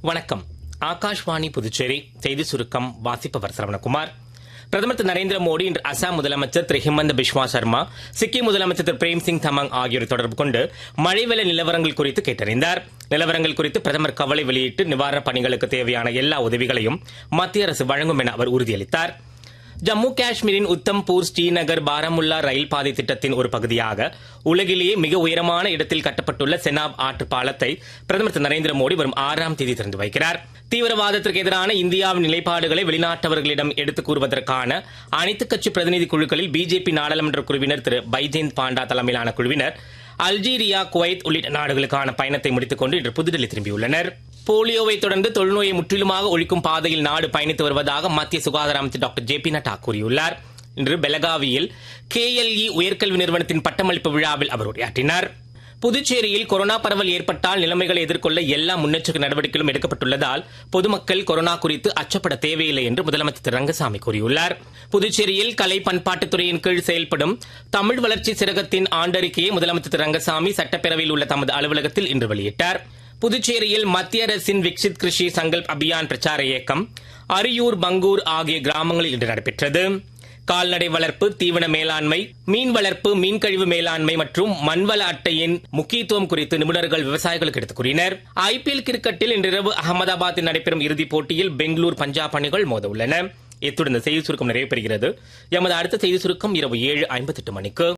வணக்கம். ஆகாஷ்வாணி புதுச்சேரி செய்தி சுருக்கம் வாசிப்பவர் சரவணகுமார். பிரதமர் திரு நரேந்திர மோடி இன்று அசாம் முதலமைச்சர் திரு ஹிமந்த பிஸ்வா சர்மா, சிக்கிம் முதலமைச்சர் திரு பிரேம் சிங் தமாங் ஆகியோரை தொடர்பு கொண்டு மழை வெள்ள நிலவரங்கள் குறித்து கேட்டறிந்தார். நிலவரங்கள் குறித்து பிரதமர் கவலை வெளியிட்டு நிவாரணப் பணிகளுக்கு தேவையான எல்லா உதவிகளையும் மத்திய அரசு வழங்கும் என அவர் உறுதியளித்தார். ஜம்மு காஷ்மீரின் உத்தம்பூர் ஸ்ரீநகர் பாரமுல்லா ரயில் பாதை திட்டத்தின் ஒரு பகுதியாக உலகிலேயே மிக உயரமான இடத்தில் கட்டப்பட்டுள்ள செனாப் ஆற்று பாலத்தை பிரதமர் திரு நரேந்திர மோடி வரும் 6ஆம் தேதி திறந்து வைக்கிறார். தீவிரவாதத்திற்கு எதிரான இந்தியாவின் நிலைப்பாடுகளை வெளிநாட்டவர்களிடம் எடுத்துக் கூறுவதற்கான அனைத்துக் கட்சி பிரதிநிதி குழுக்களில் பிஜேபி நாடாளுமன்ற குழுவினர் திரு பைஜெயந்த் பாண்டா தலைமையிலான குழுவினர் அல்ஜீரியா, குவைத் உள்ளிட்ட நாடுகளுக்கான பயணத்தை முடித்துக் கொண்டு இன்று புதுடில்லி திரும்பியுள்ளனர். போலியோவை தொடர்ந்து தொழுநோயை முற்றிலுமாக ஒழிக்கும் பாதையில் நாடு பயணித்து வருவதாக மத்திய சுகாதார அமைச்சர் டாக்டர் ஜே.பி. நட்டா கூறியுள்ளார். இன்று பெலகாவியில் KLE உயர்கல்வி நிறுவனத்தின் பட்டமளிப்பு விழாவில் அவர் உரையாற்றினார். புதுச்சேரியில் கொரோனா பரவல் ஏற்பட்டால் நிலைமைகளை எதிர்கொள்ள எல்லா முன்னெச்சரிக்கை நடவடிக்கைகளும் எடுக்கப்பட்டுள்ளதால் பொதுமக்கள் கொரோனா குறித்து அச்சப்பட தேவையில்லை என்று முதலமைச்சர் திரு ரங்கசாமி கூறியுள்ளார். புதுச்சேரியில் கலை பண்பாட்டுத்துறையின் கீழ் செயல்படும் தமிழ் வளர்ச்சி சிறகத்தின் ஆண்டறிக்கையை முதலமைச்சர் திரு ரங்கசாமி சட்டப்பேரவையில் உள்ள தமது அலுவலகத்தில் இன்று வெளியிட்டார். புதுச்சேரியில் மத்திய அரசின் விக்சித் கிருஷி சங்கல்ப் அபியான் பிரச்சார இயக்கம் அரியூர், பங்கூர் ஆகிய கிராமங்களில் இன்று நடைபெற்றது. கால்நடை வளர்ப்பு, தீவன மேலாண்மை, மீன் வளர்ப்பு, மீன்கழிவு மேலாண்மை மற்றும் மண்வள அட்டையின் முக்கியத்துவம் குறித்து நிபுணர்கள் விவசாயிகளுக்கு எடுத்துக் கூறினர். IPL கிரிக்கெட்டில் இன்றிரவு அகமதாபாத்தில் நடைபெறும் இறுதிப் போட்டியில் பெங்களூர், பஞ்சாப் அணிகள் மோத உள்ளன. இத்துடன் இந்த செய்தி சுருக்கம் நிறைவு பெறுகிறது. எமது அடுத்த செய்தி சுருக்கம் இரவு 7:58 மணிக்கு.